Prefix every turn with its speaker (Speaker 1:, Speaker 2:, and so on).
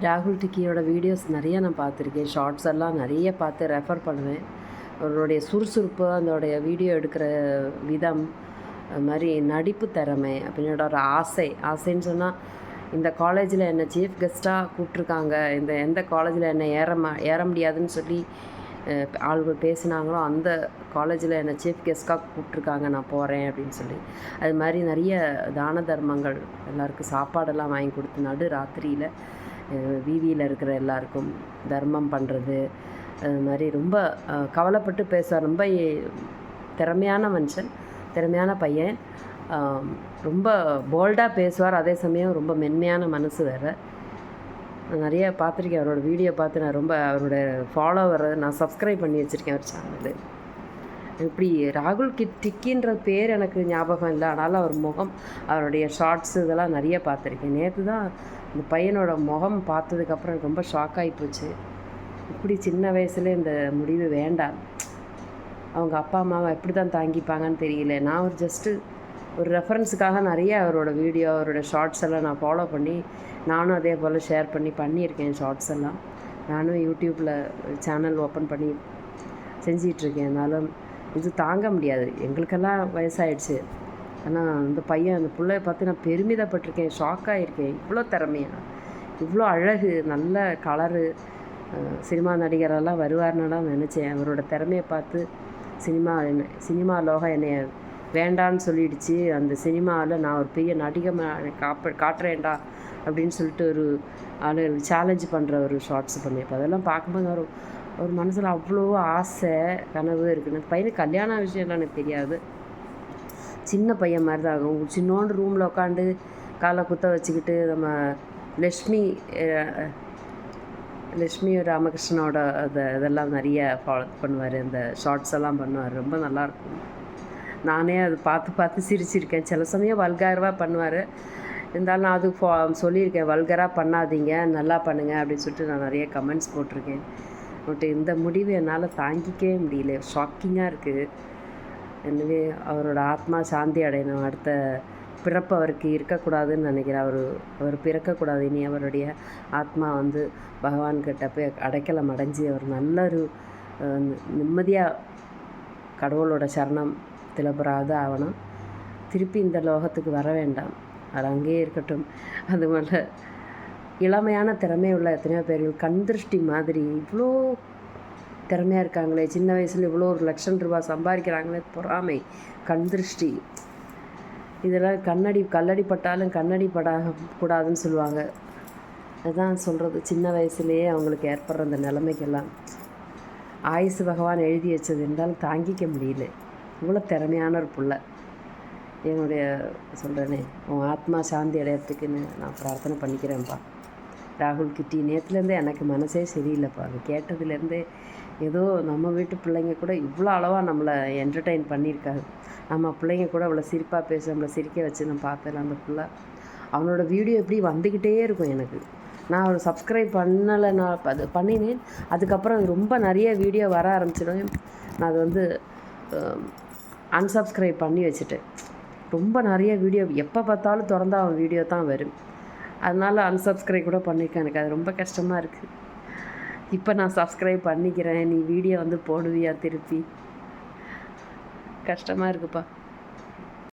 Speaker 1: ராகுல் டிக்கியோட வீடியோஸ் நிறைய நான் பார்த்துருக்கேன். ஷார்ட்ஸ் எல்லாம் நிறைய பார்த்து ரெஃபர் பண்ணுவேன். அவருடைய சுறுசுறுப்பு, அதோடைய வீடியோ எடுக்கிற விதம், அது மாதிரி நடிப்பு திறமை, அப்படின்னோட ஒரு ஆசைன்னு சொன்னால், இந்த காலேஜில் என்னை சீஃப் கெஸ்ட்டாக கூப்பிட்ருக்காங்க, எந்த காலேஜில் என்னை ஏற முடியாதுன்னு சொல்லி ஆள்கள் பேசினாங்களோ அந்த காலேஜில் என்னை சீஃப் கெஸ்ட்டாக கூப்பிட்ருக்காங்க, நான் போகிறேன் அப்படின்னு சொல்லி. அது மாதிரி நிறைய தான தர்மங்கள், எல்லாருக்கும் சாப்பாடெல்லாம் வாங்கி கொடுத்து நடு ராத்திரியில் வீதியில் இருக்கிற எல்லாருக்கும் தர்மம் பண்ணுறது, அது மாதிரி ரொம்ப கவலைப்பட்டு பேசுவார். ரொம்ப திறமையான மனுஷன், திறமையான பையன். ரொம்ப போல்டாக பேசுவார், அதே சமயம் ரொம்ப மென்மையான மனசு வேறு. நான் நிறைய பார்த்துருக்கேன் அவரோட வீடியோ பார்த்து. நான் ரொம்ப அவரோட ஃபாலோவர், நான் சப்ஸ்கிரைப் பண்ணி வச்சுருக்கேன் அவர் சேனலு. இப்படி ராகுல் டிக்கின்ற பேர் எனக்கு ஞாபகம் இல்லை, ஆனாலும் அவர் முகம், அவருடைய ஷார்ட்ஸு இதெல்லாம் நிறைய பார்த்துருக்கேன். நேற்று தான் இந்த பையனோட முகம் பார்த்ததுக்கப்புறம் எனக்கு ரொம்ப ஷாக் ஆகி போச்சு. இப்படி சின்ன வயசுல இந்த முடிவு வேண்டாம், அவங்க அப்பா அம்மாவை எப்படி தான் தாங்கிப்பாங்கன்னு தெரியல. நான் ஒரு ஜஸ்ட்டு ஒரு ரெஃபரன்ஸுக்காக நிறைய அவரோட வீடியோ, அவரோட ஷார்ட்ஸ் எல்லாம் நான் ஃபாலோ பண்ணி, நானும் அதே போல் ஷேர் பண்ணியிருக்கேன். ஷார்ட்ஸ் எல்லாம் நானும் யூடியூப்பில் சேனல் ஓப்பன் பண்ணி செஞ்சிகிட்ருக்கேன். அதனால இது தாங்க முடியாது, எங்களுக்கெல்லாம் வயசாகிடுச்சு. ஆனால் அந்த பையன், அந்த பிள்ளைய பார்த்து நான் பெருமிதப்பட்டிருக்கேன், ஷாக்காகிருக்கேன். இவ்வளோ திறமையாக, இவ்வளோ அழகு, நல்ல கலரு, சினிமா நடிகரெல்லாம் வருவார்னுலாம் நினச்சேன். அவரோட திறமையை பார்த்து சினிமா லோகம் என்னை வேண்டான்னு சொல்லிடுச்சு. அந்த சினிமாவில் நான் ஒரு பெரிய நடிகை காட்டுறேன்டா அப்படின்னு சொல்லிட்டு ஒரு சேலஞ்ச் பண்ணுற ஒரு ஷார்ட்ஸ் பண்ணியிருப்பேன். அதெல்லாம் பார்க்கும்போது ஒரு மனசில் அவ்வளோ ஆசை, கனவு இருக்குன்னு. பையனுக்கு கல்யாண விஷயம்லாம் எனக்கு தெரியாது, சின்ன பையன் மாதிரி தான் ஆகும். சின்னோண்டு ரூமில் உட்காந்து காலை குத்த வச்சுக்கிட்டு நம்ம லக்ஷ்மி ராமகிருஷ்ணனோட இதெல்லாம் நிறைய ஃபாலோ பண்ணுவார், இந்த ஷார்ட்ஸ் எல்லாம் பண்ணுவார். ரொம்ப நல்லாயிருக்கும். நானே அது பார்த்து சிரிச்சிருக்கேன். சில சமயம் வல்கராக பண்ணுவார், இருந்தாலும் நான் அது சொல்லியிருக்கேன், வல்கராக பண்ணாதீங்க, நல்லா பண்ணுங்கள் அப்படின்னு சொல்லிட்டு நான் நிறைய கமெண்ட்ஸ் போட்டிருக்கேன். பட் இந்த முடிவு என்னால் தாங்கிக்கவே முடியல, ஷாக்கிங்காக இருக்குது. எனவே அவரோட ஆத்மா சாந்தி அடையணும். அடுத்த பிறப்பு அவருக்கு இருக்கக்கூடாதுன்னு நினைக்கிறேன். அவர் பிறக்கக்கூடாது. இனி அவருடைய ஆத்மா பகவான்கிட்ட போய் அடைக்கலம் அடைஞ்சி அவர் நல்ல ஒரு நிம்மதியாக கடவுளோட சரணத்தில் பெறாத ஆகணும். திருப்பி இந்த லோகத்துக்கு வர வேண்டாம், அது அங்கேயே இருக்கட்டும். அதுபோல் இளமையான திறமை உள்ள எத்தனையோ பேர்கள் கண் திருஷ்டி மாதிரி இவ்வளோ திறமையாக இருக்காங்களே, சின்ன வயசில் இவ்வளோ ₹1,00,000 சம்பாதிக்கிறாங்களே, பொறாமை, கண் திருஷ்டி, இதெல்லாம் கல்லடி பட்டாலும் கண்ணடி கூடாதுன்னு சொல்லுவாங்க. அதுதான் சொல்கிறது, சின்ன வயசுலேயே அவங்களுக்கு ஏற்படுற அந்த நிலைமைக்கெல்லாம் ஆயுசு பகவான் எழுதி வச்சது இருந்தாலும் தாங்கிக்க முடியல. இவ்வளோ திறமையான ஒரு பிள்ளை. என்னுடைய சொல்கிறேனே, உன் ஆத்மா சாந்தி அடையிறதுக்குன்னு நான் பிரார்த்தனை பண்ணிக்கிறேன்ப்பா. ராகுல் கிட்டி, நேற்றுலேருந்தே எனக்கு மனசே சரியில்லைப்பா. அது கேட்டதுலேருந்தே ஏதோ நம்ம வீட்டு பிள்ளைங்க கூட இவ்வளோ அளவாக நம்மளை என்டர்டெயின் பண்ணியிருக்காரு. நம்ம பிள்ளைங்க கூட அவ்வளோ சிரிப்பாக பேச, நம்மளை சிரிக்க வச்சு நான் பார்த்தேன். அந்த பிள்ளை அவனோட வீடியோ எப்படி வந்துக்கிட்டே இருக்கும் எனக்கு. நான் அவரை சப்ஸ்கிரைப் பண்ணலை, நான் அது பண்ணினேன். அதுக்கப்புறம் ரொம்ப நிறைய வீடியோ வர ஆரம்பிச்சிடும். நான் அது அன்சப்ஸ்கிரைப் பண்ணி வச்சுட்டேன். ரொம்ப நிறைய வீடியோ எப்போ பார்த்தாலும் திறந்தா அவன் வீடியோ தான் வரும். அதனால் அன்சப்ஸ்கிரைப் கூட பண்ணியிருக்கேன். எனக்கு அது ரொம்ப கஷ்டமாக இருக்குது. இப்போ நான் சப்ஸ்கிரைப் பண்ணிக்கிறேன், நீ வீடியோ போடுவியா திருப்பி? கஷ்டமாக இருக்குப்பா.